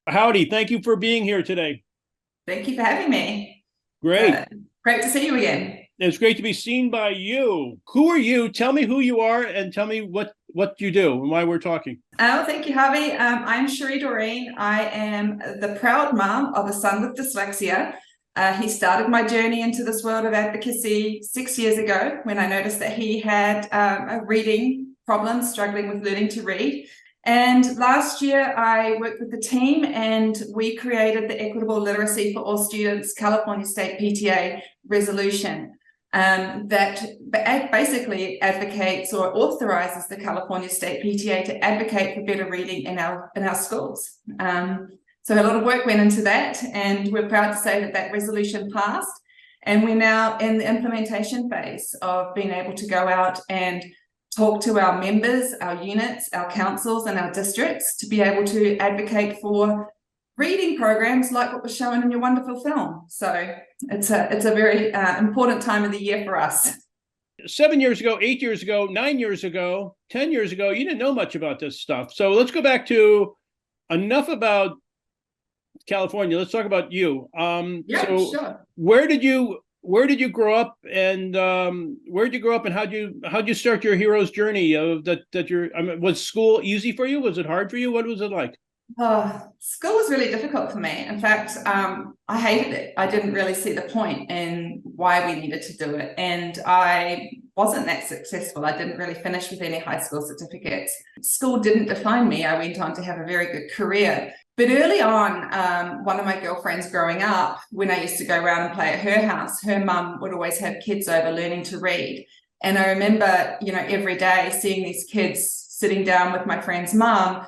Howdy. Thank you for being here today. Thank you for having me. Great. Great to see you again. It's great to be seen by you. Who are you? Tell me who you are and tell me what you do and why we're talking. Oh, thank you, Harvey. I'm Cherie Dorreen. I am the proud mum of a son with dyslexia. He started my journey into this world of advocacy 6 years ago when I noticed that he had a reading problem, struggling with learning to read. And last year, I worked with the team and we created the Equitable Literacy for All Students California State PTA resolution that basically advocates or authorizes the California State PTA to advocate for better reading in our schools. So a lot of work went into that, and we're proud to say that that resolution passed. And we're now in the implementation phase of being able to go out and talk to our members, our units, our councils, and our districts to be able to advocate for reading programs like what was shown in your wonderful film. So it's a very important time of the year for us. 7 years ago, 8 years ago, 9 years ago, 10 years ago, you didn't know much about this stuff. So let's go back to enough about California. Let's talk about you. Sure. Where did you grow up, and how'd you start your hero's journey of was school easy for you? Was it hard for you? What was it like? School was really difficult for me. In fact, I hated it. I didn't really see the point in why we needed to do it. And I wasn't that successful. I didn't really finish with any high school certificates. School didn't define me. I went on to have a very good career. But early on, one of my girlfriends growing up, when I used to go around and play at her house, her mum would always have kids over learning to read. And I remember, every day seeing these kids sitting down with my friend's mum,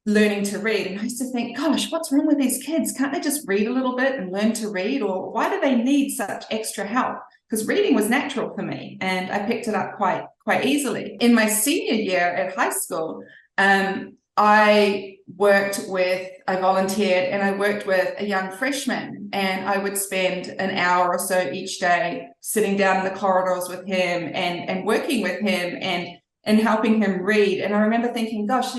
learning to read. And I used to think, gosh, what's wrong with these kids? Can't they just read a little bit and learn to read? Or why do they need such extra help? Because reading was natural for me and I picked it up quite easily. In my senior year at high school, I volunteered and I worked with a young freshman, and I would spend an hour or so each day sitting down in the corridors with him and working with him and helping him read. And I remember thinking, gosh,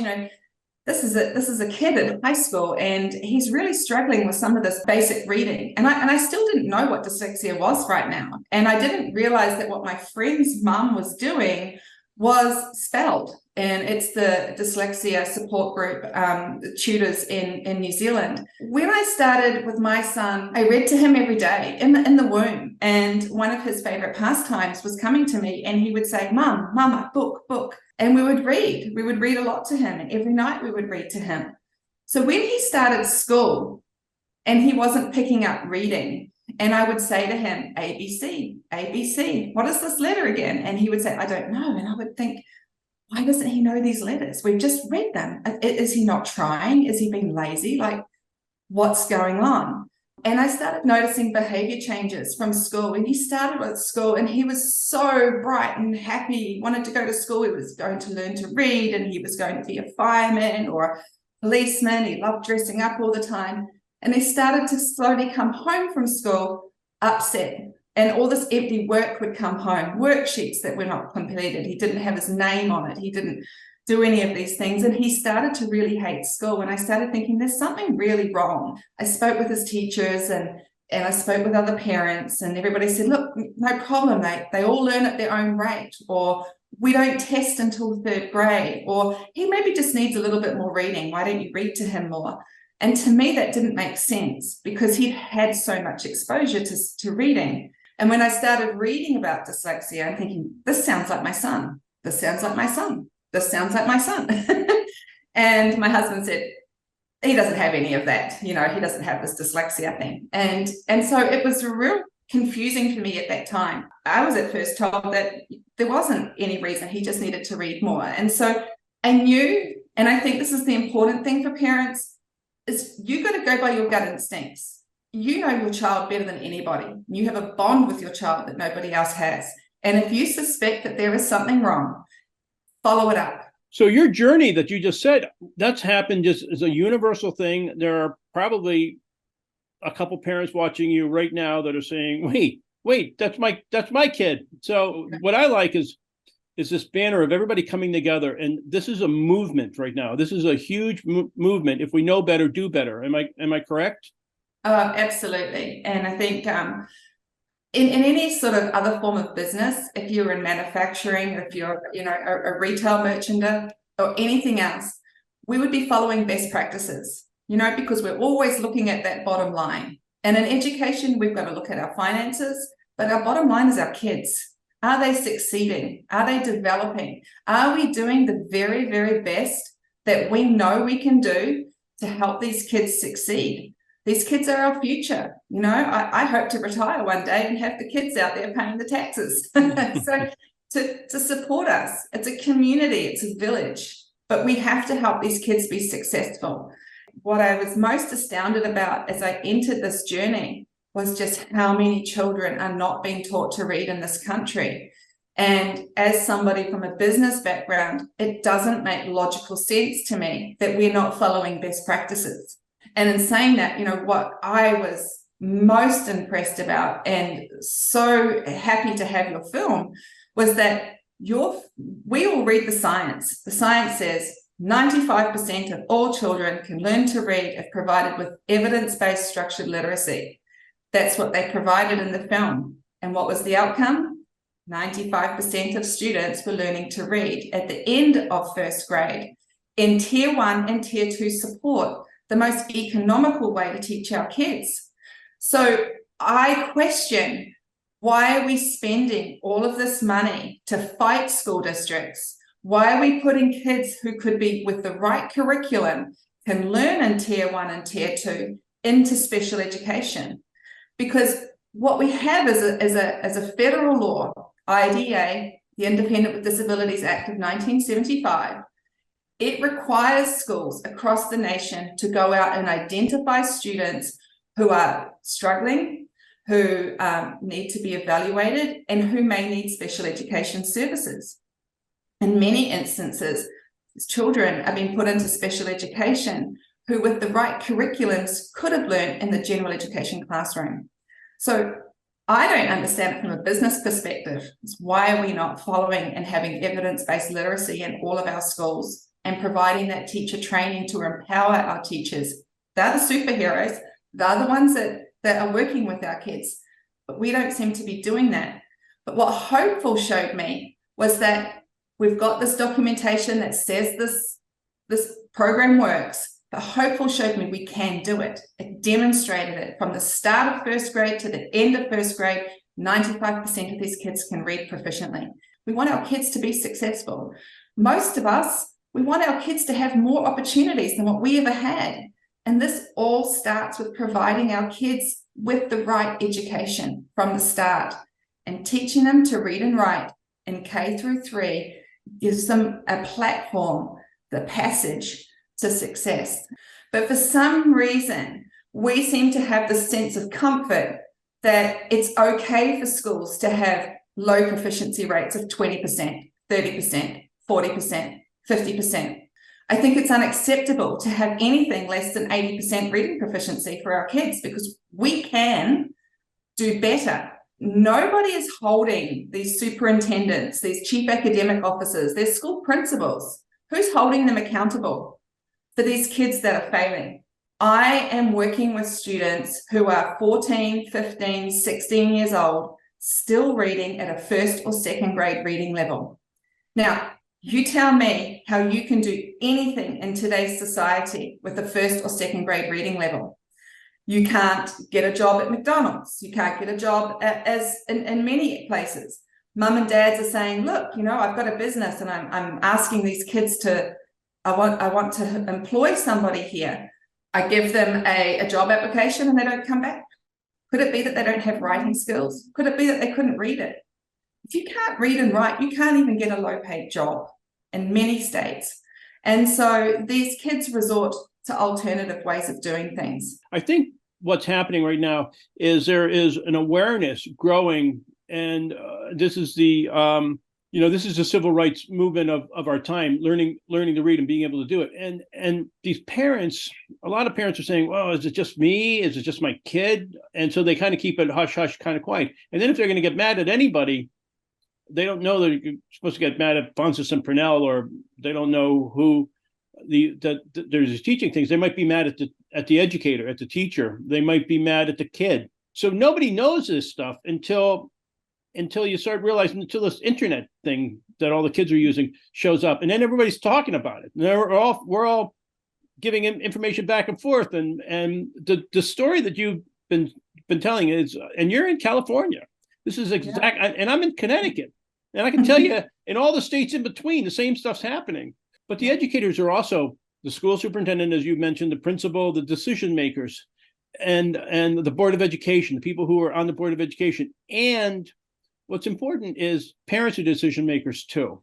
this is a kid in high school and he's really struggling with some of this basic reading. And I still didn't know what dyslexia was right now. And I didn't realize that what my friend's mum was doing was spelled. And it's the dyslexia support group, the tutors in New Zealand. When I started with my son, I read to him every day in the womb. And one of his favorite pastimes was coming to me and he would say, Mum, Mama, book. And we would read. We would read a lot to him. And every night we would read to him. So when he started school and he wasn't picking up reading, and I would say to him, ABC, ABC, what is this letter again? And he would say, I don't know. And I would think, why doesn't he know these letters? We've just read them. Is he not trying? Is he being lazy? Like, what's going on? And I started noticing behavior changes from school. When he started with school and he was so bright and happy, he wanted to go to school, he was going to learn to read and he was going to be a fireman or a policeman. He loved dressing up all the time. And he started to slowly come home from school upset. And all this empty work would come home, worksheets that were not completed. He didn't have his name on it. He didn't do any of these things. And he started to really hate school. And I started thinking there's something really wrong. I spoke with his teachers and I spoke with other parents, and everybody said, look, no problem. They all learn at their own rate, or we don't test until third grade, or he maybe just needs a little bit more reading. Why don't you read to him more? And to me, that didn't make sense because he'd had so much exposure to reading. And when I started reading about dyslexia, I'm thinking, this sounds like my son. This sounds like my son. This sounds like my son. And my husband said, he doesn't have any of that. He doesn't have this dyslexia thing. And so it was real confusing for me at that time. I was at first told that there wasn't any reason. He just needed to read more. And so I knew, and I think this is the important thing for parents, is you got to go by your gut instincts. You know your child better than anybody. You have a bond with your child that nobody else has. And if you suspect that there is something wrong, follow it up. So your journey that you just said, that's happened just as a universal thing. There are probably a couple parents watching you right now that are saying, wait, wait, that's my kid. So what I like is this banner of everybody coming together, and this is a movement right now. This is a huge movement. If we know better, do better. Am I correct? Absolutely. And I think in any sort of other form of business, if you're in manufacturing, if you're, a retail merchant or anything else, we would be following best practices, because we're always looking at that bottom line. And in education, we've got to look at our finances, but our bottom line is our kids. Are they succeeding? Are they developing? Are we doing the very, very best that we know we can do to help these kids succeed? These kids are our future. I hope to retire one day and have the kids out there paying the taxes. So to support us, it's a community, it's a village, but we have to help these kids be successful. What I was most astounded about as I entered this journey was just how many children are not being taught to read in this country. And as somebody from a business background, it doesn't make logical sense to me that we're not following best practices. And in saying that, what I was most impressed about and so happy to have your film was that we all read the science. The science says 95% of all children can learn to read if provided with evidence-based structured literacy. That's what they provided in the film. And what was the outcome? 95% of students were learning to read at the end of first grade. In Tier 1 and Tier 2 support, the most economical way to teach our kids. So I question, why are we spending all of this money to fight school districts? Why are we putting kids who could be with the right curriculum, can learn in Tier 1 and Tier 2 into special education? Because what we have is a federal law, IDA, the Independent with Disabilities Act of 1975, it requires schools across the nation to go out and identify students who are struggling, who need to be evaluated, and who may need special education services. In many instances, children are being put into special education who, with the right curriculums, could have learned in the general education classroom. So I don't understand it from a business perspective. It's why are we not following and having evidence-based literacy in all of our schools and providing that teacher training to empower our teachers? They're the superheroes. They're the ones that are working with our kids. But we don't seem to be doing that. But what Hopeful showed me was that we've got this documentation that says this program works. But Hopeful showed me we can do it. It demonstrated it from the start of first grade to the end of first grade. 95% of these kids can read proficiently. We want our kids to be successful. Most of us, we want our kids to have more opportunities than what we ever had. And this all starts with providing our kids with the right education from the start, and teaching them to read and write in K through 3 gives them a platform, the passage to success. But for some reason, we seem to have this sense of comfort that it's okay for schools to have low proficiency rates of 20%, 30%, 40%, 50%. I think it's unacceptable to have anything less than 80% reading proficiency for our kids, because we can do better. Nobody is holding these superintendents, these chief academic officers, their school principals. Who's holding them accountable for these kids that are failing? I am working with students who are 14, 15, 16 years old, still reading at a first or second grade reading level. Now, you tell me how you can do anything in today's society with a first or second grade reading level. You can't get a job at McDonald's. You can't get a job as in many places. Mum and dads are saying, look, I've got a business and I'm asking these kids I want to employ somebody here. I give them a job application and they don't come back. Could it be that they don't have writing skills? Could it be that they couldn't read it? If you can't read and write, you can't even get a low-paid job in many states. And so these kids resort to alternative ways of doing things. I think what's happening right now is there is an awareness growing, and this is the this is the civil rights movement of our time, learning to read and being able to do it. And these parents, a lot of parents are saying, well, is it just me? Is it just my kid? And so they kind of keep it hush, hush, kind of quiet. And then if they're going to get mad at anybody, they don't know that you're supposed to get mad at Francis and Purnell, or they don't know who there's teaching things. They might be mad at the educator, at the teacher. They might be mad at the kid. So nobody knows this stuff until you start realizing, until this internet thing that all the kids are using shows up, and then everybody's talking about it. And we're all giving information back and forth. And the story that you've been telling is, and you're in California. This is exact, and I'm in Connecticut, and I can tell you, in all the states in between, the same stuff's happening. But the educators are also the school superintendent, as you mentioned, the principal, the decision makers, and the Board of Education, the people who are on the Board of Education. And what's important is parents are decision makers too.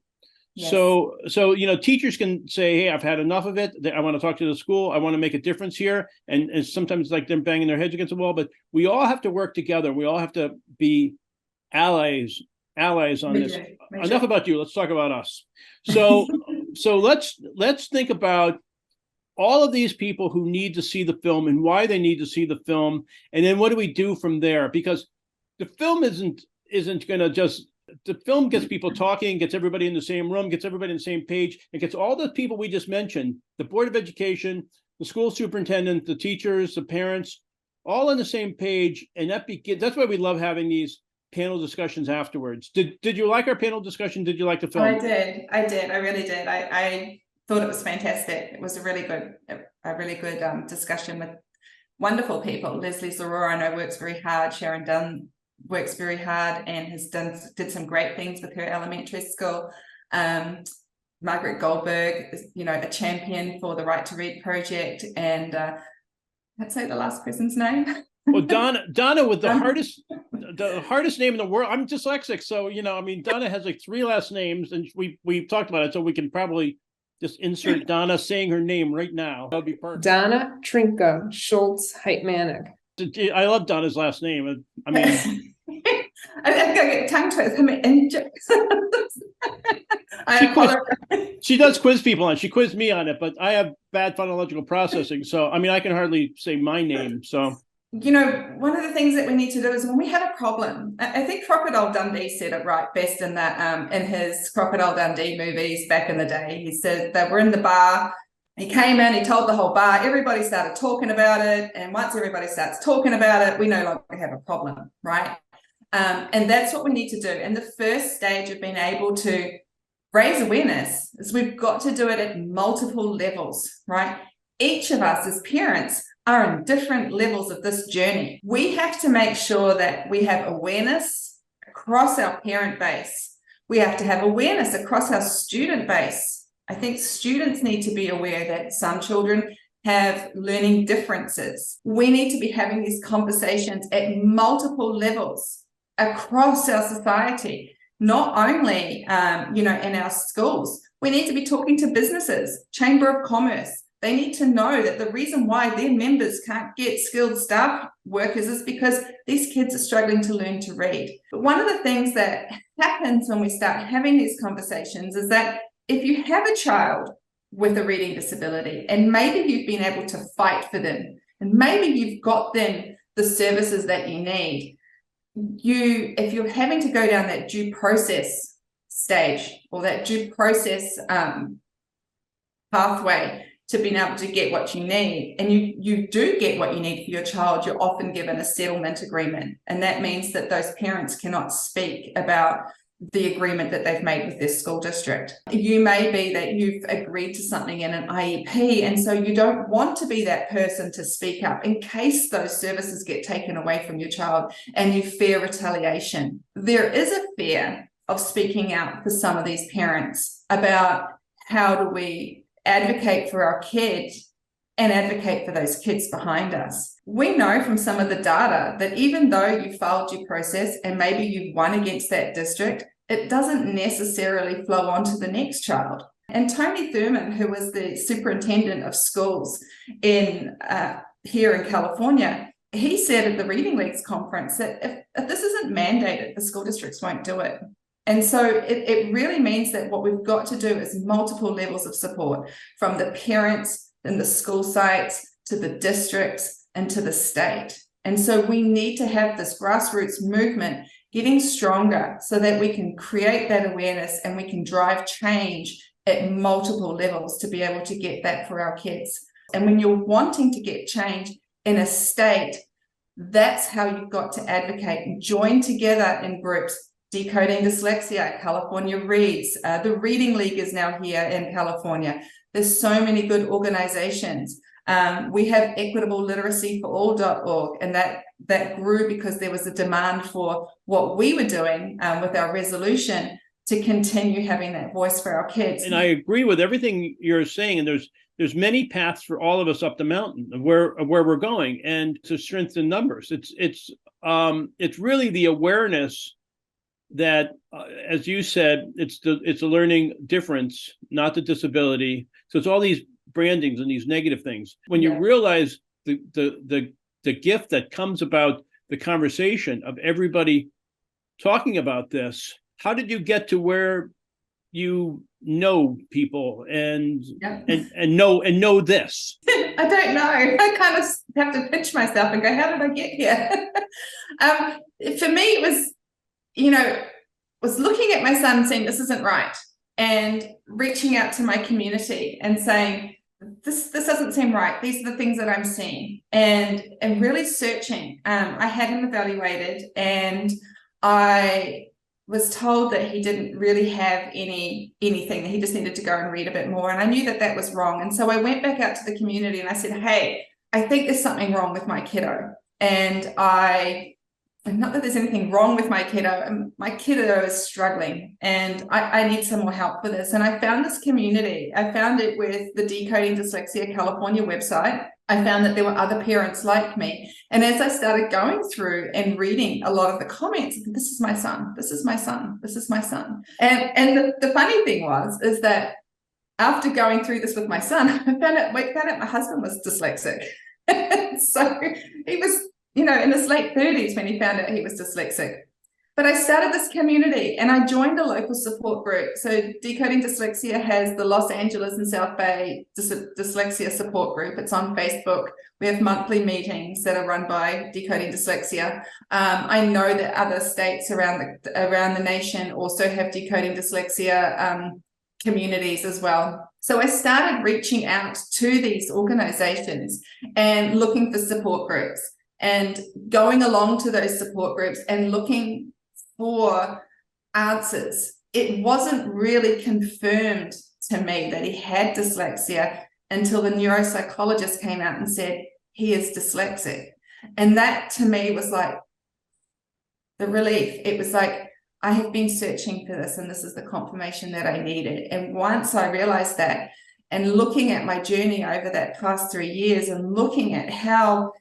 Yes. So teachers can say, hey, I've had enough of it. I want to talk to the school. I want to make a difference here. And sometimes it's like them banging their heads against the wall, but we all have to work together. We all have to be allies on this. Enough about you. Let's talk about us. So let's think about all of these people who need to see the film and why they need to see the film. And then what do we do from there? Because the film isn't going to just, the film gets people talking, gets everybody in the same room, gets everybody on the same page, and gets all the people we just mentioned, the Board of Education, the school superintendent, the teachers, the parents, all on the same page. And that's why we love having these panel discussions afterwards. Did you like our panel discussion? Did you like the film? I did. I really did. I thought it was fantastic. It was a really good discussion with wonderful people. Leslie Zorora, I know, works very hard. Sharon Dunn works very hard and did some great things with her elementary school. Margaret Goldberg is, a champion for the Right to Read project. And I'd say the last person's name. Well, Donna with the hardest name in the world. I'm dyslexic, so Donna has like 3 last names, and we've talked about it, so we can probably just insert Donna saying her name right now. That would be perfect. Donna Trinka Schultz Heitmanik. I love Donna's last name. I mean, I get tongue twisted. She does quiz people on it. She quizzed me on it, but I have bad phonological processing, so I can hardly say my name. So. One of the things that we need to do is when we have a problem, I think Crocodile Dundee said it right best in that in his Crocodile Dundee movies back in the day. He said they were in the bar. He came in, he told the whole bar, everybody started talking about it. And once everybody starts talking about it, we no longer have a problem, right? And that's what we need to do. And the first stage of being able to raise awareness is we've got to do it at multiple levels, right? Each of us as parents are in different levels of this journey. We have to make sure that we have awareness across our parent base. We have to have awareness across our student base. I think students need to be aware that some children have learning differences. We need to be having these conversations at multiple levels across our society, not only, in our schools. We need to be talking to businesses, Chamber of Commerce. They need to know that the reason why their members can't get skilled staff workers is because these kids are struggling to learn to read. But one of the things that happens when we start having these conversations is that if you have a child with a reading disability and maybe you've been able to fight for them and maybe you've got them the services that you need, if you're having to go down that due process stage or that due process pathway to being able to get what you need, and you do get what you need for your child, you're often given a settlement agreement. And that means that those parents cannot speak about the agreement that they've made with their school district. You may be that you've agreed to something in an IEP, and so you don't want to be that person to speak up in case those services get taken away from your child and you fear retaliation. There is a fear of speaking out for some of these parents about how do we advocate for our kids and advocate for those kids behind us. We know from some of the data that even though you filed due process and maybe you've won against that district, it doesn't necessarily flow on to the next child. And Tony Thurman, who was the superintendent of schools here in California, he said at the Reading Leagues conference that if this isn't mandated, the school districts won't do it. And so it really means that what we've got to do is multiple levels of support, from the parents and the school sites to the districts and to the state. And so we need to have this grassroots movement getting stronger so that we can create that awareness and we can drive change at multiple levels to be able to get that for our kids. And when you're wanting to get change in a state, that's how you've got to advocate and join together in groups. Decoding Dyslexia, California Reads, the Reading League is now here in California. There's so many good organizations. We have equitableteracyforall.org, and that grew because there was a demand for what we were doing with our resolution to continue having that voice for our kids. And I agree with everything you're saying, and there's many paths for all of us up the mountain of where we're going, and to strengthen numbers. It's really the awareness that, as you said, it's a learning difference, not the disability. So it's all these brandings and these negative things. When you realize the gift that comes about the conversation of everybody talking about this, how did you get to where you know people and know this? I don't know. I kind of have to pinch myself and go, how did I get here? For me, it was, was looking at my son and saying, this isn't right, and reaching out to my community and saying, this doesn't seem right. These are the things that I'm seeing, and really searching. I had him evaluated, and I was told that he didn't really have anything, that he just needed to go and read a bit more. And I knew that that was wrong. And so I went back out to the community and I said, hey, I think there's something wrong with my kiddo. And not that there's anything wrong with my kiddo is struggling, and I need some more help with this. And I found this community. I found it with the Decoding Dyslexia California website. I found that there were other parents like me. And as I started going through and reading a lot of the comments, this is my son, this is my son, this is my son. And the funny thing is that after going through this with my son, I found out my husband was dyslexic. So he was, in his late 30s when he found out he was dyslexic. But I started this community and I joined a local support group. So Decoding Dyslexia has the Los Angeles and South Bay Dyslexia Support Group. It's on Facebook. We have monthly meetings that are run by Decoding Dyslexia. I know that other states around the nation also have Decoding Dyslexia communities as well. So I started reaching out to these organizations and looking for support groups and going along to those support groups and looking for answers. It wasn't really confirmed to me that he had dyslexia until the neuropsychologist came out and said he is dyslexic. And that to me was like the relief. It was like, I have been searching for this, and this is the confirmation that I needed. And once I realized that, and looking at my journey over that past 3 years and looking at how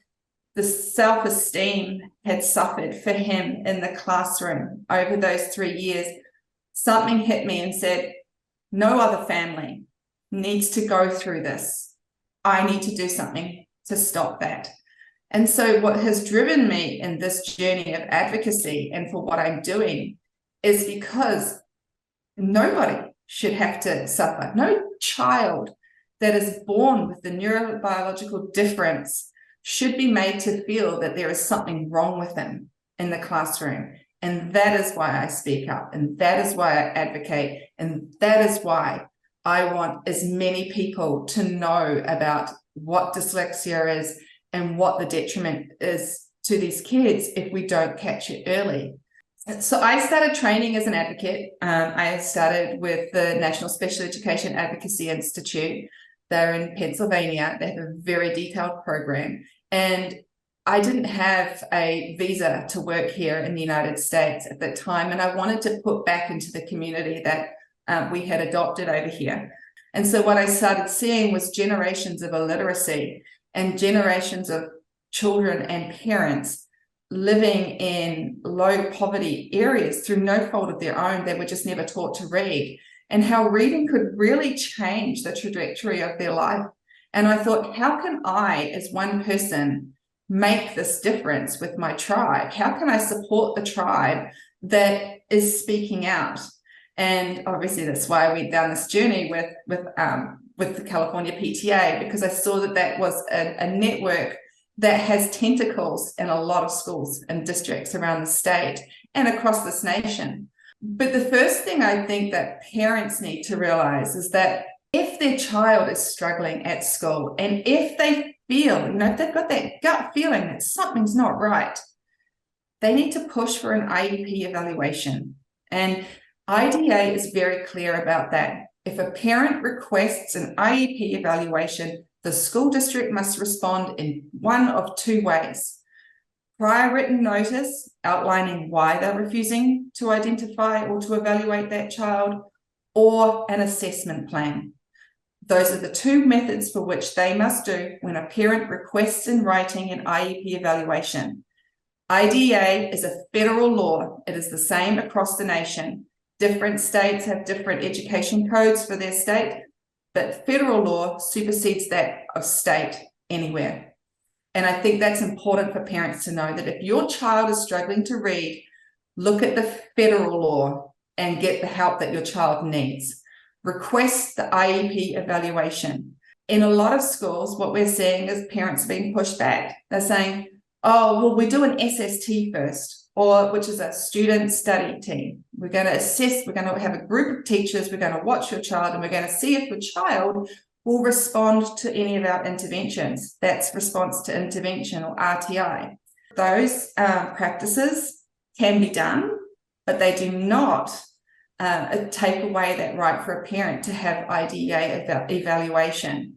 the self-esteem had suffered for him in the classroom over those 3 years, something hit me and said, no other family needs to go through this. I need to do something to stop that. And so what has driven me in this journey of advocacy and for what I'm doing is because nobody should have to suffer. No child that is born with the neurobiological difference should be made to feel that there is something wrong with them in the classroom. And that is why I speak up, and that is why I advocate, and that is why I want as many people to know about what dyslexia is and what the detriment is to these kids if we don't catch it early. So I started training as an advocate. I started with the National Special Education Advocacy Institute. They're in Pennsylvania. They have a very detailed program. And I didn't have a visa to work here in the United States at that time. And I wanted to put back into the community that we had adopted over here. And so what I started seeing was generations of illiteracy and generations of children and parents living in low poverty areas through no fault of their own. They were just never taught to read, and how reading could really change the trajectory of their life. And I thought, how can I, as one person, make this difference with my tribe? How can I support the tribe that is speaking out. And obviously that's why I went down this journey with the California PTA, because I saw that that was a network that has tentacles in a lot of schools and districts around the state and across this nation. But the first thing I think that parents need to realize is that if their child is struggling at school, and if they feel, if they've got that gut feeling that something's not right, they need to push for an IEP evaluation. And IDA is very clear about that. If a parent requests an IEP evaluation, the school district must respond in one of two ways. Prior written notice outlining why they're refusing to identify or to evaluate that child, or an assessment plan. Those are the two methods for which they must do when a parent requests in writing an IEP evaluation. IDEA is a federal law. It is the same across the nation. Different states have different education codes for their state, but federal law supersedes that of state anywhere. And I think that's important for parents to know, that if your child is struggling to read, look at the federal law and get the help that your child needs. Request the IEP evaluation. In a lot of schools, what we're seeing is parents being pushed back. They're saying, oh, well, we do an SST first, or which is a student study team. We're going to assess, we're going to have a group of teachers, we're going to watch your child, and we're going to see if your child will respond to any of our interventions. That's response to intervention, or RTI. Those practices can be done, but they do not take away that right for a parent to have IDEA evaluation.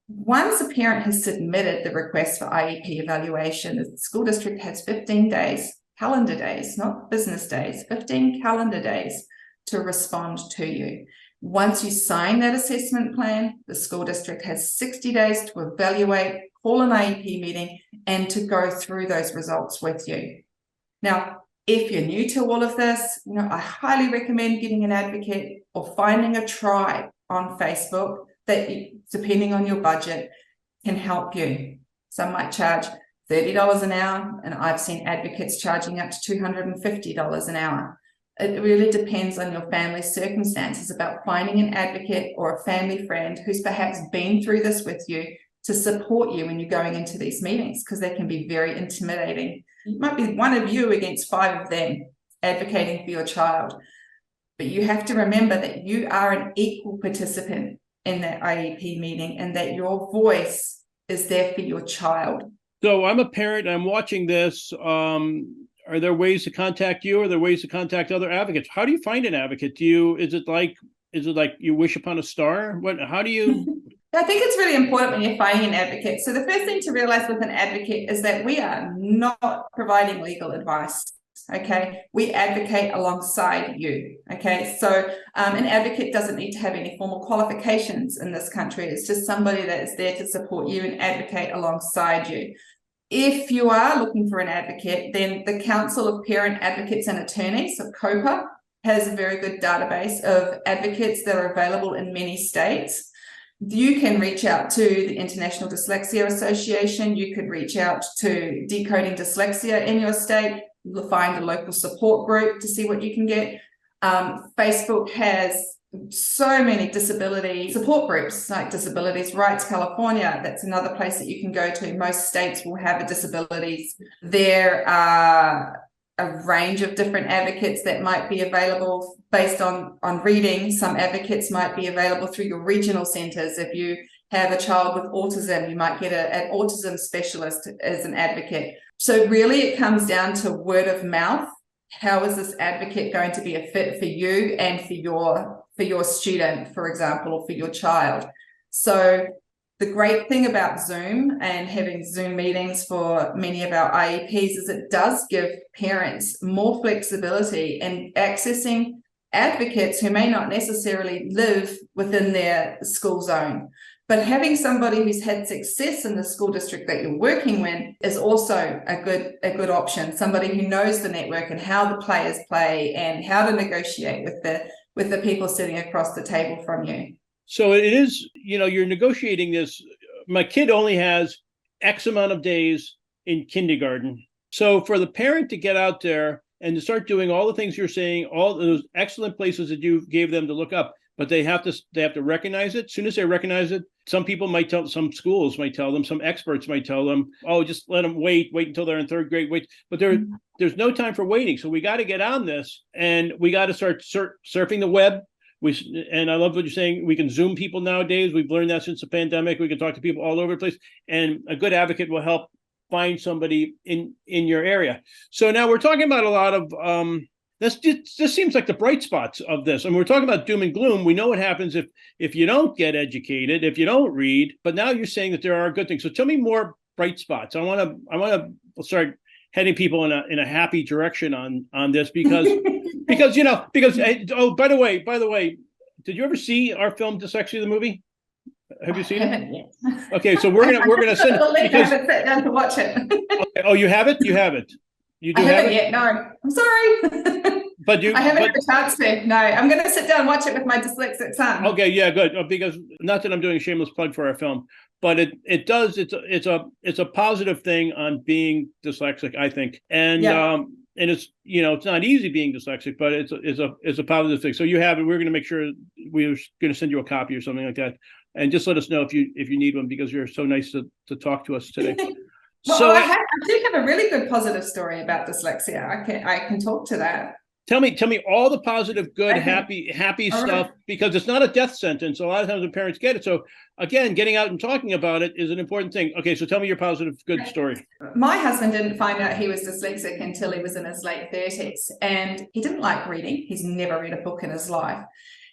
Once a parent has submitted the request for IEP evaluation, the school district has 15 days, calendar days, not business days, 15 calendar days to respond to you. Once you sign that assessment plan, the school district has 60 days to evaluate, call an IEP meeting, and to go through those results with you. Now, if you're new to all of this, I highly recommend getting an advocate or finding a tribe on Facebook that, depending on your budget, can help you. Some might charge $30 an hour, and I've seen advocates charging up to $250 an hour. It really depends on your family's circumstances about finding an advocate or a family friend who's perhaps been through this with you to support you when you're going into these meetings, because they can be very intimidating. It might be one of you against 5 of them advocating for your child, but you have to remember that you are an equal participant in that IEP meeting, and that your voice is there for your child. So I'm a parent, I'm watching this. Are there ways to contact you? Are there ways to contact other advocates? How do you find an advocate? Is it like you wish upon a star? How do you? I think it's really important when you're finding an advocate. So the first thing to realize with an advocate is that we are not providing legal advice. Okay, we advocate alongside you. Okay, so an advocate doesn't need to have any formal qualifications in this country. It's just somebody that is there to support you and advocate alongside you. If you are looking for an advocate, then the Council of Parent Advocates and Attorneys, so COPA, has a very good database of advocates that are available in many states. You can reach out to the International Dyslexia Association. You could reach out to Decoding Dyslexia in your state. You'll find a local support group to see what you can get. Facebook has so many disability support groups, like Disabilities Rights California. That's another place that you can go to. Most states will have a disabilities. There are a range of different advocates that might be available based on reading. Some advocates might be available through your regional centers. If you have a child with autism, you might get an autism specialist as an advocate. So really it comes down to word of mouth. How is this advocate going to be a fit for you and for your student, for example, or for your child? So the great thing about Zoom and having Zoom meetings for many of our IEPs is it does give parents more flexibility in accessing advocates who may not necessarily live within their school zone. But having somebody who's had success in the school district that you're working with is also a good option. Somebody who knows the network and how the players play and how to negotiate with the people sitting across the table from you. So it is, you're negotiating this. My kid only has X amount of days in kindergarten. So for the parent to get out there and to start doing all the things you're saying, all those excellent places that you gave them to look up. But they have to recognize it. As soon as they recognize it, some people might tell, some schools might tell them, some experts might tell them, oh, just let them wait until they're in third grade, wait. But there's no time for waiting. So we got to get on this, and we got to start surfing the web. And I love what you're saying. We can Zoom people nowadays. We've learned that since the pandemic. We can talk to people all over the place, and a good advocate will help find somebody in your area. So now we're talking about a lot of this seems like the bright spots of this. And we're talking about doom and gloom. We know what happens if you don't get educated, if you don't read. But now you're saying that there are good things. So tell me more bright spots. I want to start heading people in a happy direction on this because oh, by the way, did you ever see our film Dyslexia the movie? Have you seen it? Haven't yet. Okay, so we're gonna send. I haven't sat down to watch it. Okay, oh, you have it. You have it. You do I have haven't it yet. No, I'm sorry. But I haven't had a chance to. No, I'm going to sit down and watch it with my dyslexic son. Okay, yeah, good. Because not that I'm doing a shameless plug for our film, but it's a positive thing on being dyslexic, I think, and it's it's not easy being dyslexic, but it's a positive thing. So you have it. We're going to make sure we're going to send you a copy or something like that, and just let us know if you need one, because you're so nice to talk to us today. Well, So I do have a really good positive story about dyslexia. I can talk to that. Tell me all the positive, good, Okay. happy All stuff, right. because it's not a death sentence. A lot of times when parents get it. So again, getting out and talking about it is an important thing. Okay, so tell me your positive, good story. My husband didn't find out he was dyslexic until he was in his late 30s, and he didn't like reading. He's never read a book in his life,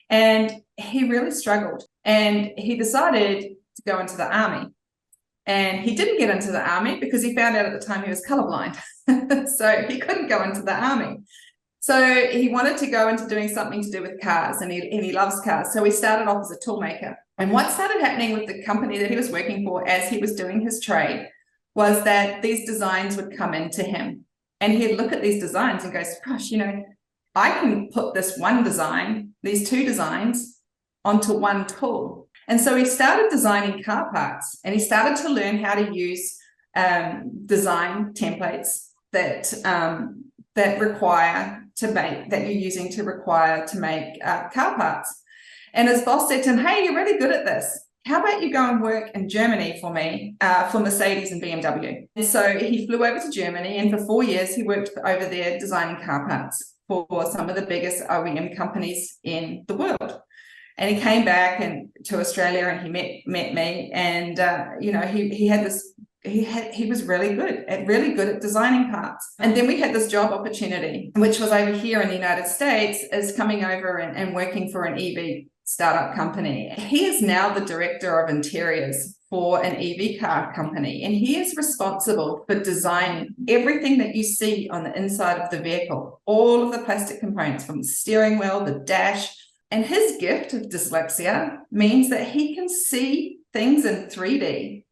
and he really struggled, and he decided to go into the army. And he didn't get into the army because he found out at the time he was colorblind. So he couldn't go into the army. So he wanted to go into doing something to do with cars, and he loves cars. So he started off as a toolmaker. And what started happening with the company that he was working for as he was doing his trade was that these designs would come into him. And he'd look at these designs and go, gosh, I can put this one design, these two designs, onto one tool. And so he started designing car parts, and he started to learn how to use design templates that require to make, that you're using to make car parts. And his boss said to him, hey, you're really good at this. How about you go and work in Germany for me, for Mercedes and BMW? And so he flew over to Germany, and for 4 years he worked over there designing car parts for some of the biggest OEM companies in the world. And he came back to Australia, and he met me, and he was really good at designing parts. And then we had this job opportunity, which was over here in the United States, is coming over and working for an EV startup company. He is now the director of interiors for an EV car company, and he is responsible for designing everything that you see on the inside of the vehicle, all of the plastic components, from the steering wheel, the dash. And his gift of dyslexia means that he can see things in 3D,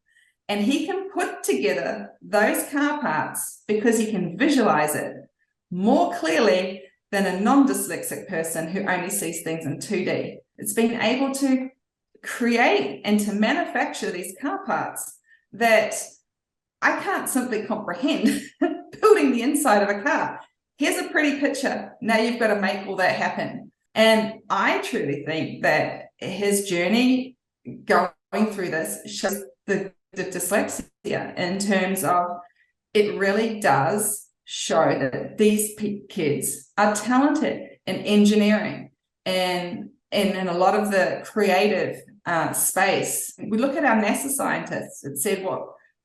and he can put together those car parts because he can visualize it more clearly than a non-dyslexic person who only sees things in 2D. It's been able to create and to manufacture these car parts that I can't simply comprehend. Building the inside of a car. Here's a pretty picture. Now you've got to make all that happen. And I truly think that his journey going through this shows the dyslexia, in terms of it really does show that these kids are talented in engineering and in a lot of the creative space. We look at our NASA scientists. It said,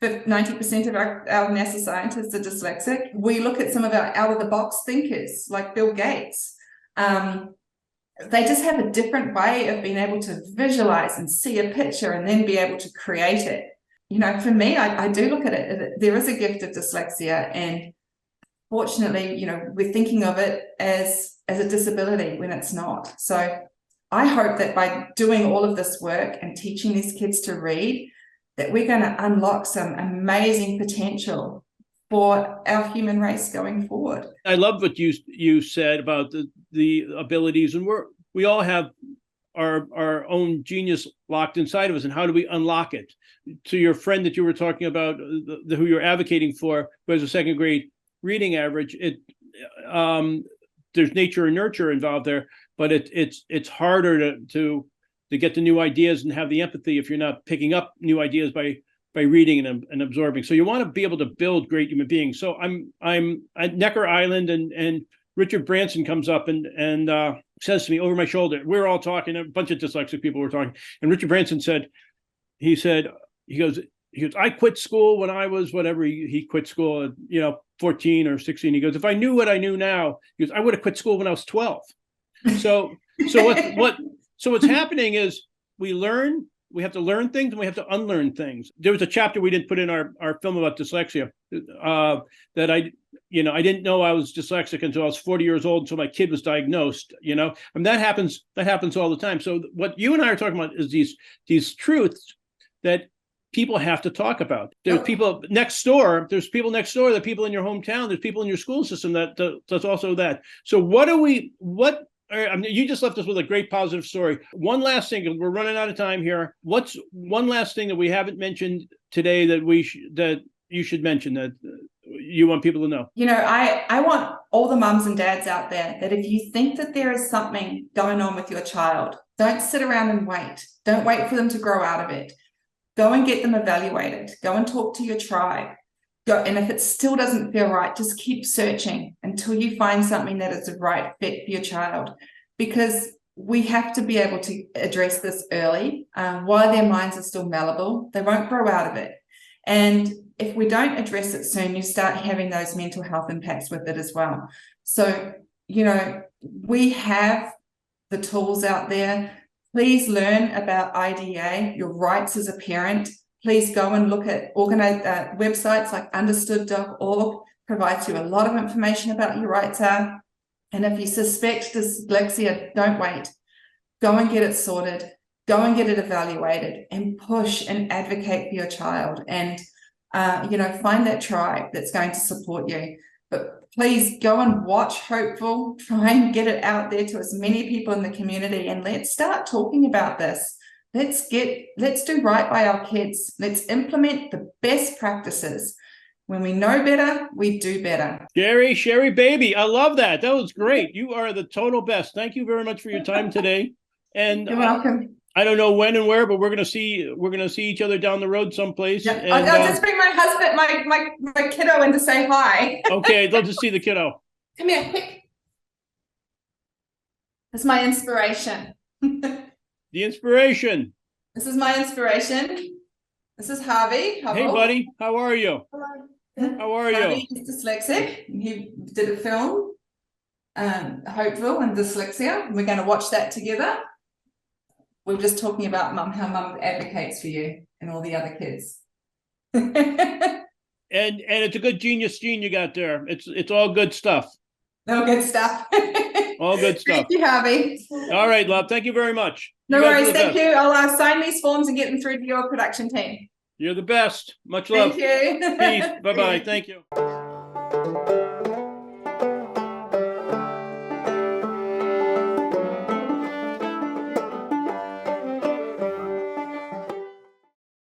90% of our NASA scientists are dyslexic. We look at some of our out-of-the-box thinkers like Bill Gates. They just have a different way of being able to visualize and see a picture and then be able to create it. For me, I do look at it. There is a gift of dyslexia, and fortunately, we're thinking of it as a disability when it's not. So I hope that by doing all of this work and teaching these kids to read, that we're going to unlock some amazing potential for our human race going forward. I love what you said about the abilities, and we all have our own genius locked inside of us, and how do we unlock it? To your friend that you were talking about, who you're advocating for, who has a second grade reading average, there's nature and nurture involved there, but it's harder to get the new ideas and have the empathy if you're not picking up new ideas by reading and absorbing. So you want to be able to build great human beings. So I'm at Necker Island, and Richard Branson comes up and says to me over my shoulder, we're all talking, a bunch of dyslexic people were talking, and Richard Branson said, he goes, I quit school when I was whatever, he quit school at 14 or 16. He goes, if I knew what I knew now, he goes, I would have quit school when I was 12. So what's happening is we have to learn things and we have to unlearn things. There was a chapter we didn't put in our film about dyslexia that I didn't know I was dyslexic until I was 40 years old, until my kid was diagnosed, and that happens all the time. So what you and I are talking about is these truths that people have to talk about. There's people next door, there are people in your hometown, there's people in your school system that's also that. So you just left us with a great positive story. One last thing, we're running out of time here. What's one last thing that we haven't mentioned today that you should mention that you want people to know? I want all the mums and dads out there that if you think that there is something going on with your child, don't sit around and wait. Don't wait for them to grow out of it. Go and get them evaluated. Go and talk to your tribe. And if it still doesn't feel right, just keep searching until you find something that is the right fit for your child, because we have to be able to address this early while their minds are still malleable. They won't grow out of it. And if we don't address it soon, you start having those mental health impacts with it as well. So, we have the tools out there. Please learn about IDEA, your rights as a parent. Please go and look at organized websites like understood.org, provides you a lot of information about what your rights are. And if you suspect dyslexia, don't wait. Go and get it sorted. Go and get it evaluated, and push and advocate for your child. And, find that tribe that's going to support you. But please go and watch Hopeful. Try and get it out there to as many people in the community, and let's start talking about this. Let's do right by our kids. Let's implement the best practices. When we know better, we do better. Cherie baby, I love that. That was great. You are the total best. Thank you very much for your time today. And you're welcome. I don't know when and where, but we're gonna see each other down the road someplace. Yeah. And, I'll just bring my husband, my kiddo in to say hi. Okay, I'd love to see the kiddo. Come here, quick. That's my inspiration. The inspiration. This is my inspiration. This is Harvey Hubbell. Hey, buddy. How are you? Hello. How are you? Harvey is dyslexic. He did a film, Hopeful and Dyslexia. We're going to watch that together. We're just talking about how mum advocates for you and all the other kids. And it's a good genius gene you got there. It's all good stuff. No good stuff. All good stuff. Thank you, Harvey. All right, love. Thank you very mumuch. No worries. Thank you. I'll sign these forms and get them through to your production team. You're the best. Much love. Thank you. Peace. Bye-bye. Thank you.